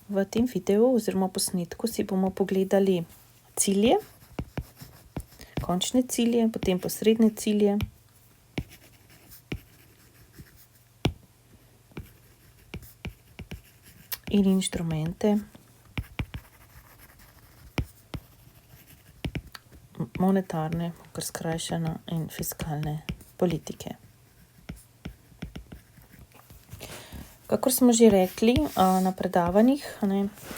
V tem videu oziroma posnetku si bomo pogledali cilje, končne cilje, potem posredne cilje, in inštrumente monetarne, kar skrajšano, in fiskalne politike. Kakor smo že rekli na predavanjih,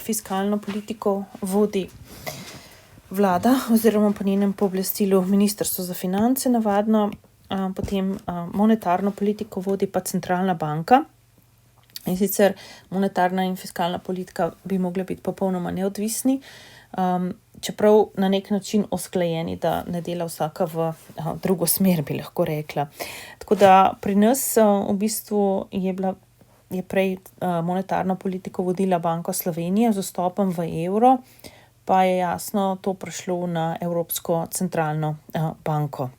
fiskalno politiko vodi vlada oziroma po njenem pooblastilu Ministrstvo za finance navadno, potem monetarno politiko vodi pa centralna banka. In sicer monetarna in fiskalna politika bi mogla biti popolnoma neodvisni, čeprav na nek način usklajeni, da ne dela vsaka v drugo smer, bi lahko rekla. Tako da pri nas v bistvu je prej monetarno politiko vodila Banka Slovenije z vstopom v evro, pa je jasno to prišlo na Evropsko centralno banko.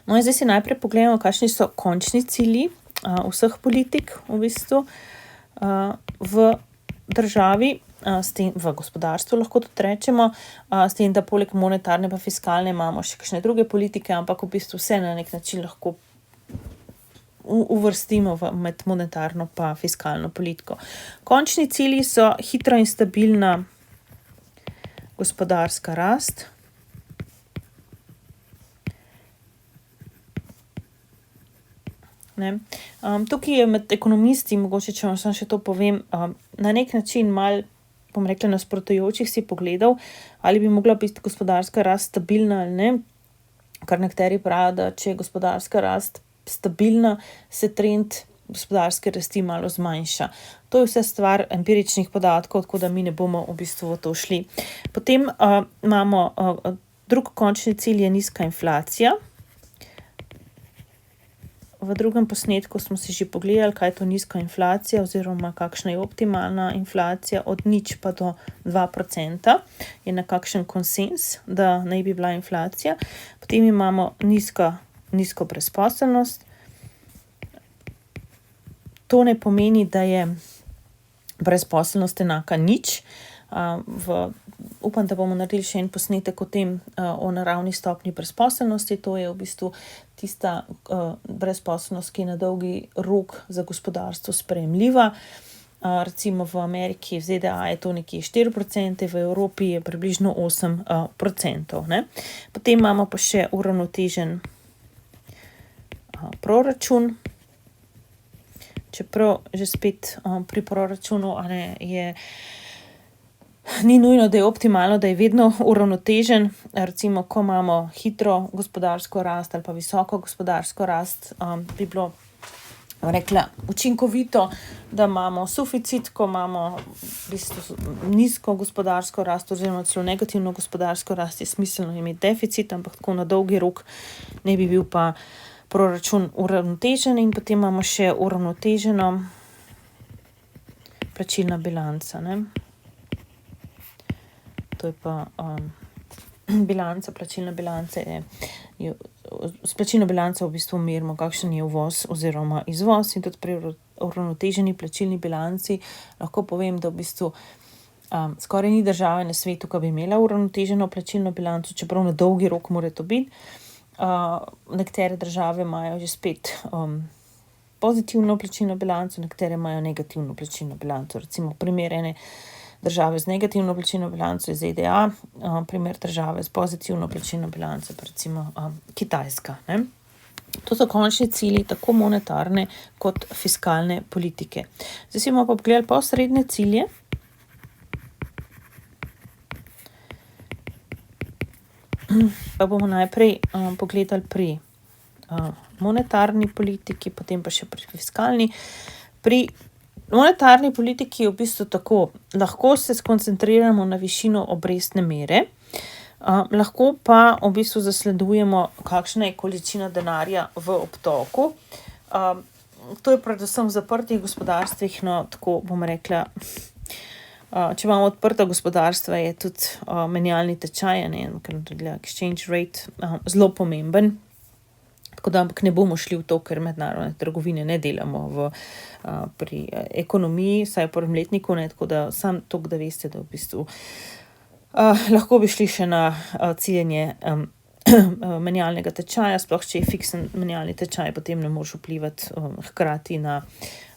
No in zdaj si najprej pogledamo, kakšni so končni cilji vseh politik v bistvu v državi, s tem v gospodarstvu lahko tudi rečemo, s tem, da poleg monetarne pa fiskalne imamo še kakšne druge politike, ampak v bistvu vse na nek način lahko uvrstimo med monetarno pa fiskalno politiko. Končni cilji so hitra in stabilna gospodarska rast, tukaj je med ekonomisti, mogoče če vam samo še to povem, na nek način malo, bom rekla, nasprotujočih si pogledov, ali bi mogla biti gospodarska rast stabilna ali ne, kar nekateri pravijo, da če je gospodarska rast stabilna, se trend gospodarske rasti malo zmanjša. To je vse stvar empiričnih podatkov, tako da mi ne bomo v bistvu v to šli. Potem imamo drug končni cilj je nizka inflacija. V drugem posnetku smo si že pogledali, kaj je to nizka inflacija oziroma kakšna je optimalna inflacija, od 0 pa do 2% je nekakšen konsens, da naj bi bila inflacija. Potem imamo nizko brezposelnost. To ne pomeni, da je brezposelnost enaka 0. Upam, da bomo naredili še en posnetek o tem, o naravni stopnji brezposelnosti. To je v bistvu tista brezposelnost, ki je na dolgi rok za gospodarstvo sprejemljiva. Recimo v Ameriki, v ZDA je to nekje 4%, v Evropi je približno 8%. Potem imamo pa še uravnotežen proračun. Čeprav že spet pri proračunu ni nujno, da je optimalno, da je vedno uravnotežen. Recimo, ko imamo hitro gospodarsko rast ali pa visoko gospodarsko rast, bi bilo, rekla, učinkovito, da imamo suficit, ko imamo v bistvu nizko gospodarsko rast oziroma celo negativno gospodarsko rast, je smiselno imeti deficit, ampak tako na dolgi rok ne bi bil pa proračun uravnotežen. In potem imamo še uravnoteženo plačilna bilanca, To je pa plačilna bilanca s plačilno bilanco v bistvu merimo, kakšen je uvoz oziroma izvoz, in tudi pri uravnoteženi plačilni bilanci lahko povem, da v bistvu skoraj ni države na svetu, ki bi imela uravnoteženo plačilno bilanco, čeprav na dolgi rok mora to biti. Nekatere države imajo že spet pozitivno plačilno bilanco, nekatere imajo negativno plačilno bilanco. Recimo primer ene države z negativno plačilno bilanco je ZDA, primer države s pozitivno plačilno bilanco pa recimo Kitajska. To so končni cilji tako monetarne kot fiskalne politike. Zdaj si bomo pa pogledali posredne cilje. Pa bomo najprej pogledali pri monetarni politiki, potem pa še pri fiskalni. Pri monetarni politiki je v bistvu tako, lahko se skoncentriramo na višino obrestne mere, lahko pa v bistvu zasledujemo, kakšna je količina denarja v obtoku. To je predvsem v zaprtih gospodarstvih, tako bom rekla, če imamo odprta gospodarstva, je tudi menjalni tečaj, exchange rate, zelo pomemben. Tako da ampak ne bomo šli v to, ker mednarodne trgovine ne delamo pri ekonomiji, saj v prvem letniku, ne, tako da samo toliko, da veste, da v bistvu lahko bi šli še na ciljenje menjalnega tečaja, sploh če je fiksen menjalni tečaj, potem ne moreš vplivati hkrati na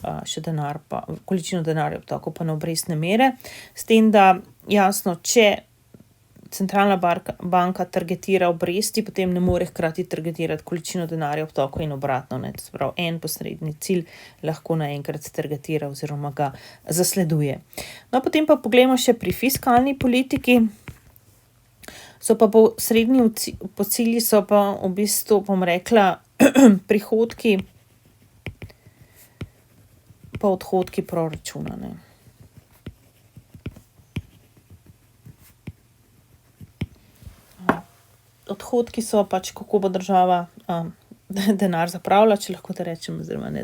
še denar, pa količino denarja v toku, pa na obrestne mere. S tem, da jasno, če centralna banka targetira obresti, potem ne more hkrati targetirati količino denarja v toku in obratno, ne. To se pravi, en posredni cilj lahko naenkrat targetira oziroma ga zasleduje. No, potem pa poglejmo še pri fiskalni politiki. So pa po cilji so pa v bistvu, bom rekla, prihodki pa odhodki proračuna, ne. Odhodki so pač, kako bo država denar zapravila, če lahko da rečem, oziroma ne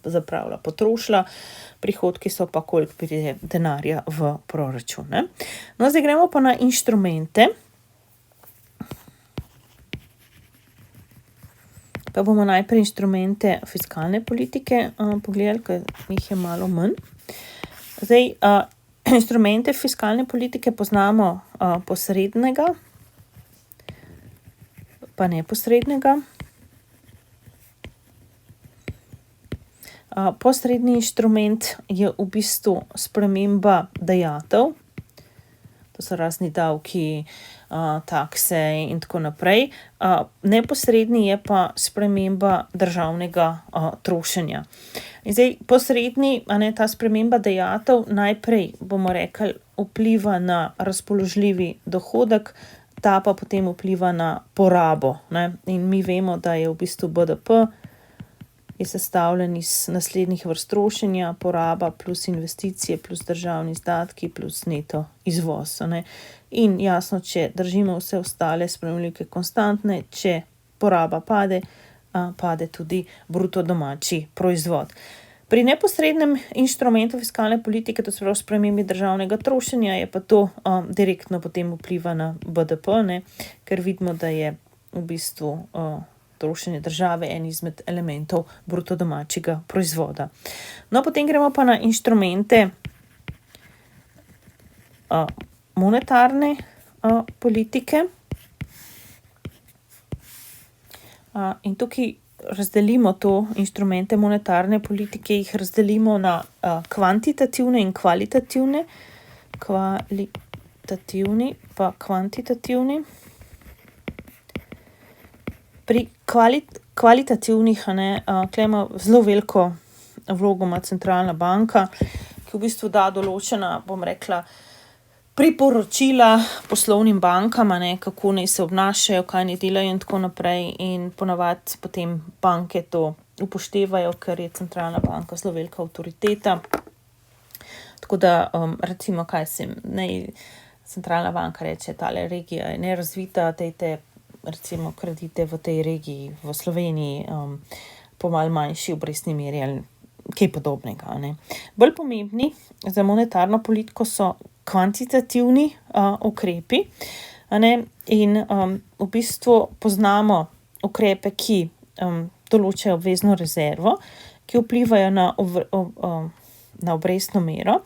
zapravila, potrošila. Prihodki so pa, koliko pride denarja v proračun, ne. No, zdaj gremo pa na inštrumente. Pa bomo najprej inštrumente fiskalne politike pogledali, ker jih je malo manj. Zdaj, inštrumente fiskalne politike poznamo posrednega pa neposrednega. Posredni inštrument je v bistvu sprememba dajatev. To so razni davki, takse in tako naprej. Neposredni je pa sprememba državnega trošenja. In zdaj posredni, ta sprememba dajatev najprej, bomo rekli, vpliva na razpoložljivi dohodek, ta pa potem vpliva na porabo, ne. In mi vemo, da je v bistvu BDP je sestavljen iz naslednjih vrst trošenja, poraba plus investicije plus državni izdatki plus neto izvoz, ne. In jasno, če držimo vse ostale spremenljivke konstantne, če poraba pade, pade tudi bruto domači proizvod. Pri neposrednem inštrumentu fiskalne politike, to se pravi spremembi državnega trošenja, je pa to direktno potem vpliva na BDP, ne, ker vidimo, da je v bistvu trošenje države en izmed elementov bruto domačega proizvoda. No, potem gremo pa na inštrumente monetarne politike. In tukaj razdelimo to inštrumente monetarne politike, jih razdelimo na kvantitativne in kvalitativne. Kvalitativni pa kvantitativni. Pri kvalitativnih, tule ima zelo veliko vlogo ima centralna banka, ki v bistvu da določena, bom rekla, priporočila poslovnim bankam, kako naj se obnašajo, kaj naj delajo in tako naprej, in ponavadi potem banke to upoštevajo, ker je centralna banka zelo velika avtoriteta. Tako da, recimo, centralna banka reče, tale regija je nerazvita, dajte recimo kredite v tej regiji, v Sloveniji, po malo manjši obrestni meri ali kaj podobnega, Bolj pomembni za monetarno politiko so kvantitativni ukrepi, in v bistvu poznamo ukrepe, ki določajo obvezno rezervo, ki vplivajo na obrestno mero,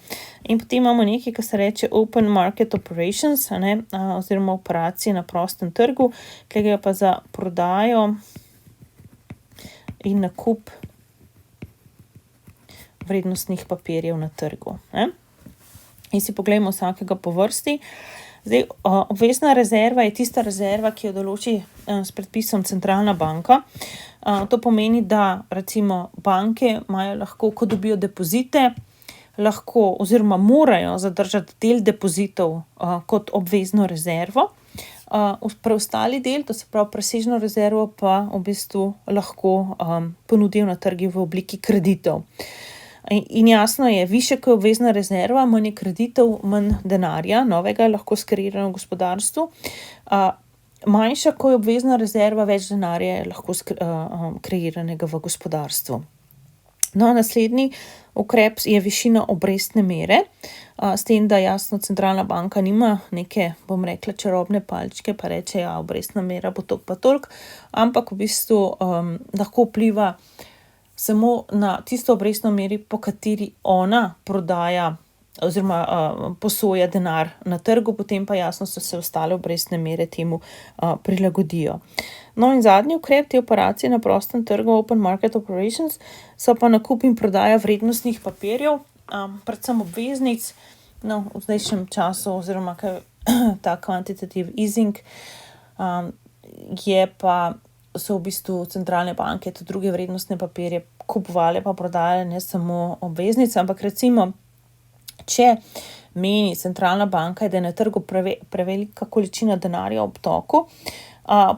in potem imamo nekaj, kar se reče open market operations, oziroma operacije na prostem trgu, ki gre pa za prodajo in nakup vrednostnih papirjev na trgu, In si poglejmo vsakega po vrsti. Zdaj, obvezna rezerva je tista rezerva, ki jo določi s predpisom centralna banka. To pomeni, da recimo banke imajo lahko, ko dobijo depozite, lahko oziroma morajo zadržati del depozitov kot obvezno rezervo. Preostali del, to se pravi presežno rezervo, pa v bistvu lahko ponudijo na trgu v obliki kreditov. In jasno je, višja kot je obvezna rezerva, manj je kreditov, manj denarja, novega je lahko skreirano v gospodarstvu. Manjša kot je obvezna rezerva, več denarja je lahko kreiranega v gospodarstvu. No, naslednji ukrep je višina obrestne mere, s tem, da jasno centralna banka nima neke, bom rekla, čarobne palčke, pa reče, ja, obrestna mera bo toliko pa toliko, ampak v bistvu lahko vpliva samo na tisto obrestno meri, po kateri ona prodaja oziroma posoja denar na trgu, potem pa jasno se ostale obrestne mere temu prilagodijo. No, in zadnji ukrep te operacije na prostem trgu, Open Market Operations, so pa nakup in prodaja vrednostnih papirjev, predvsem obveznic. No, v zdajšnjem času oziroma ta quantitative easing so v bistvu centralne banke tudi druge vrednostne papirje kupovale pa prodajale, ne samo obveznice, ampak recimo, če meni centralna banka, da je na trgu prevelika količina denarja v obtoku,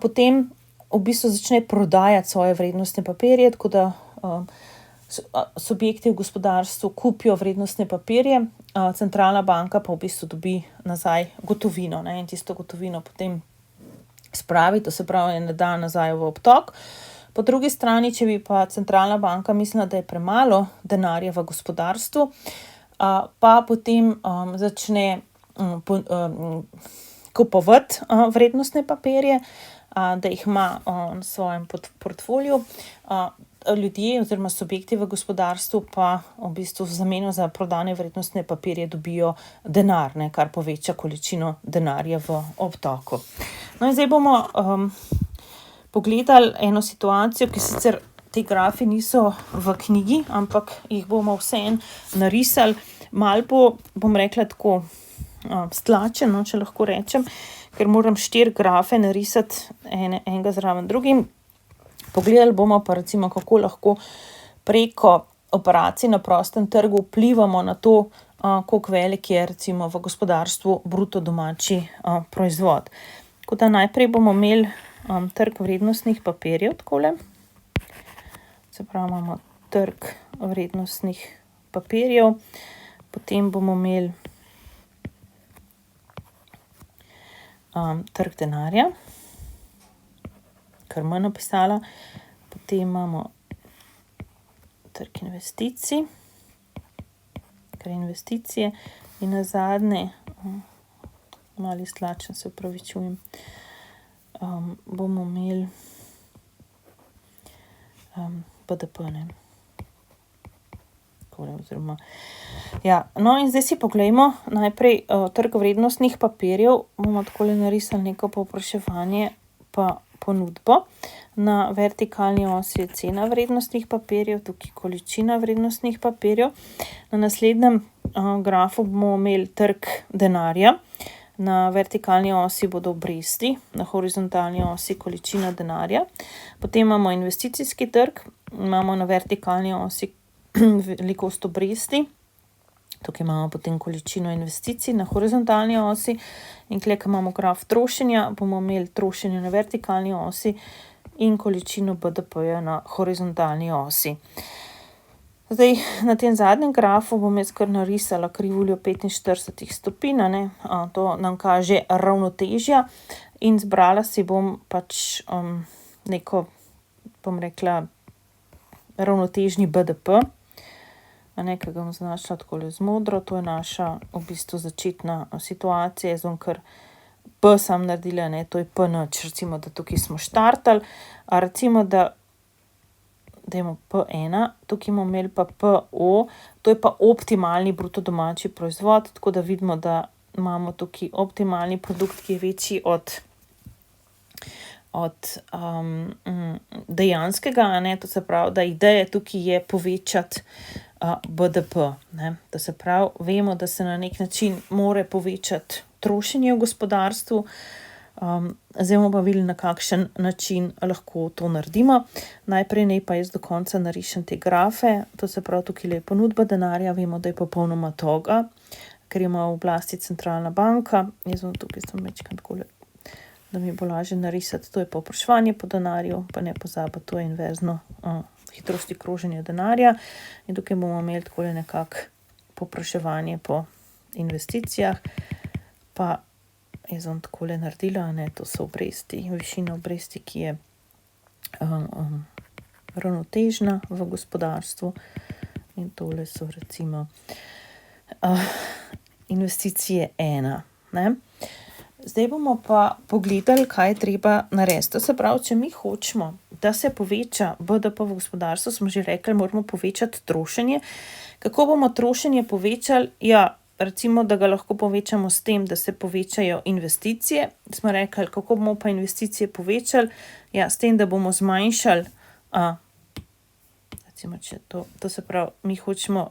potem v bistvu začne prodajati svoje vrednostne papirje, tako da subjekti v gospodarstvu kupijo vrednostne papirje, centralna banka pa v bistvu dobi nazaj gotovino, ne, in tisto gotovino potem spravi, to se pravi, ne da nazaj v obtok. Po drugi strani, če bi pa centralna banka mislila, da je premalo denarja v gospodarstvu, pa potem začne kupovati vrednostne papirje, da jih ima na svojem portfoliju. Ljudje oziroma subjekti v gospodarstvu pa v bistvu v zameno za prodane vrednostne papirje dobijo denar, ne, kar poveča količino denarja v obtoku. No, in zdaj bomo pogledali eno situacijo, ki sicer te grafi niso v knjigi, ampak jih bomo vseeno narisali. Malo bom rekla tako stlačeno, če lahko rečem, ker moram 4 grafe narisati enega zraven drugim. Pogledali bomo pa recimo, kako lahko preko operacij na prostem trgu vplivamo na to, koliko velik je recimo v gospodarstvu bruto domači proizvod. Tako da najprej bomo imeli trg vrednostnih papirjev, takole. Se pravi, imamo trg vrednostnih papirjev, potem bomo imeli trg denarja, kar manj napisala, potem imamo trg investicij, kar investicije in nazadnje, mali stlačen, se opravičujem, bomo imeli BDP, ne. Oziroma, ja, no, in zdaj si poglejmo najprej trg vrednostnih papirjev. Bomo takole narisali neko povpraševanje pa ponudbo. Na vertikalni osi je cena vrednostnih papirjev, tukaj količina vrednostnih papirjev. Na naslednjem grafu bomo imeli trg denarja. Na vertikalni osi bodo obresti, na horizontalni osi količina denarja. Potem imamo investicijski trg, imamo na vertikalni osi velikost obresti. Tukaj imamo potem količino investicij na horizontalni osi in tukaj, ko imamo graf trošenja, bomo imeli trošenje na vertikalni osi in količino BDP-ja na horizontalni osi. Zdaj, na tem zadnjem grafu bom jaz kar narisala krivuljo 45 stopinj, ne, to nam kaže ravnotežja in zbrala si bom pač neko, bom rekla, ravnotežni BDP, ki ga bom označila takole z modro, to je naša v bistvu začetna situacija, jaz bom kar P sam naredila, ne, to je P0, recimo, da tukaj smo štartali, a recimo, da dajmo P1, tukaj bomo imeli pa PO, to je pa optimalni bruto domači proizvod, tako da vidimo, da imamo tukaj optimalni produkt, ki je večji od dejanskega, ne, to se pravi, da ideja tukaj je povečati BDP, ne, to se pravi, vemo, da se na nek način more povečati trošenje v gospodarstvu, zdaj bomo pa videli, na kakšen način lahko to naredimo. Najprej naj pa jaz do konca narišem te grafe, to se pravi, tukaj je ponudba denarja, vemo, da je popolnoma toga, ker ima v oblasti centralna banka, jaz bom tukaj večkrat takole, da mi bo lažje narisati, to je povpraševanje po denarju, pa ne pozabiti, to je inverzno hitrosti kroženja denarja in tukaj bomo imeli takole nekako povpraševanje po investicijah, pa jaz bom takole naredila, ne, to so obresti, višina obresti, ki je ravnotežna v gospodarstvu in tole so recimo investicije 1. Ne? Zdaj bomo pa pogledali, kaj je treba narediti. To se pravi, če mi hočemo, da se poveča BDP v gospodarstvu, smo že rekli, moramo povečati trošenje. Kako bomo trošenje povečali? Ja, recimo, da ga lahko povečamo s tem, da se povečajo investicije. Smo rekli, kako bomo pa investicije povečali? Ja, s tem, da bomo zmanjšali, recimo, če to se pravi, mi hočemo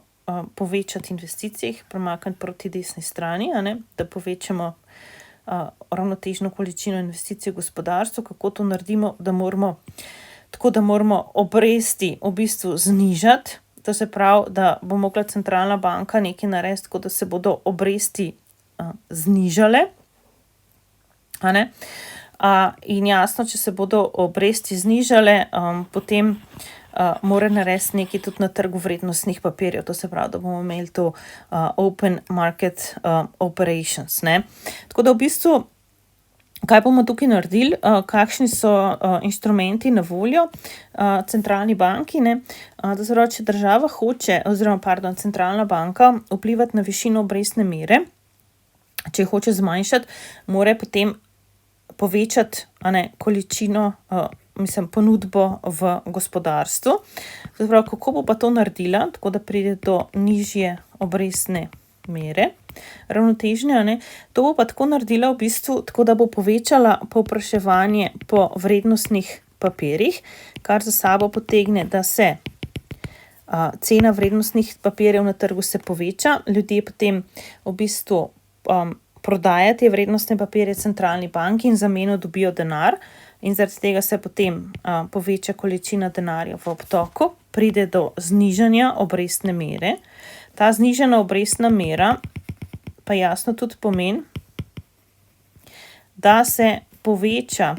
povečati investicije, jih premakniti proti desni strani, da povečamo ravnotežno količino investicij v gospodarstvu. Kako to naredimo? Da moramo obresti v bistvu znižati. To se pravi, da bo mogla centralna banka nekaj narediti, tako da se bodo obresti znižale. In jasno, če se bodo obresti znižale, potem mora narediti nekaj tudi na trgu vrednostnih papirjev. To se pravi, da bomo imeli to open market operations. Tako da v bistvu, kaj bomo tukaj naredili, kakšni so inštrumenti na voljo centralni banki. To se pravi, če država hoče, centralna banka vplivati na višino obrestne mere, če jo hoče zmanjšati, mora potem povečati količino, ponudbo v gospodarstvu. To se pravi, kako bo pa to naredila, tako da pride do nižje obrestne mere, ravnotežne. To bo pa tako naredila v bistvu, tako da bo povečala povpraševanje po vrednostnih papirjih, kar za sabo potegne, da se cena vrednostnih papirjev na trgu se poveča. Ljudje potem v bistvu prodajajo te vrednostne papirje centralni banki in zameno dobijo denar. In zaradi tega se potem poveča količina denarja v obtoku, pride do znižanja obrestne mere. Ta znižana obrestna mera pa jasno tudi pomeni, da se poveča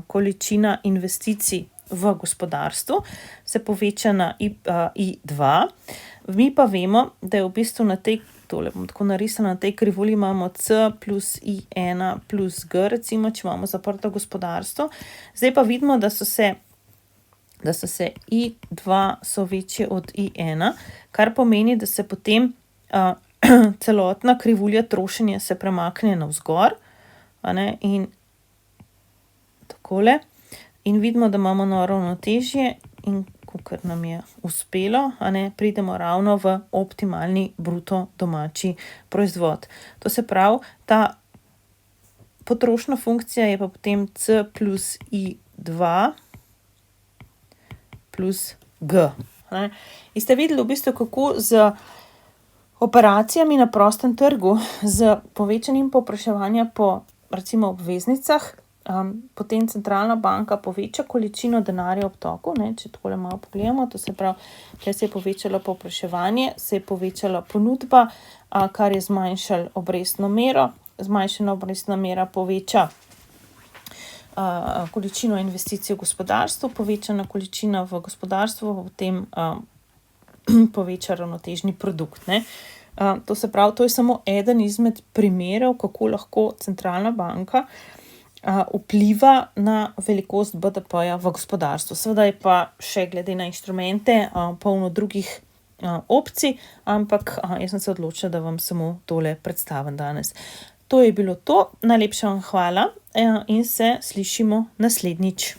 količina investicij v gospodarstvu, se poveča na I2. Mi pa vemo, da je v bistvu tole bom tako narisala, na tej krivulji imamo C plus I1 plus G, recimo, če imamo zaprto gospodarstvo. Zdaj pa vidimo, da so se I2 so večje od I1, kar pomeni, da se potem celotna krivulja trošenja se premakne navzgor, in takole. In vidimo, da imamo ravnotežje in kakor nam je uspelo, pridemo ravno v optimalni bruto domači proizvod. To se pravi, ta potrošna funkcija je pa potem C plus I2 plus G. In ste videli v bistvu, kako z operacijami na prostem trgu, z povečanjem povpraševanja po recimo obveznicah, potem centralna banka poveča količino denarja v obtoku, če takole malo pogledamo, to se pravi, če se je povečalo povpraševanje, se je povečala ponudba, kar je zmanjšalo obrestno mero. Zmanjšana obrestna mera poveča količino investicij v gospodarstvu, povečana količina v gospodarstvu, potem poveča ravnotežni produkt. To se pravi, to je samo eden izmed primerov, kako lahko centralna banka vpliva na velikost BDP-ja v gospodarstvu. Seveda je pa še glede na inštrumente polno drugih opcij, ampak jaz sem se odločila, da vam samo tole predstavim danes. To je bilo to. Najlepša vam hvala in se slišimo naslednjič.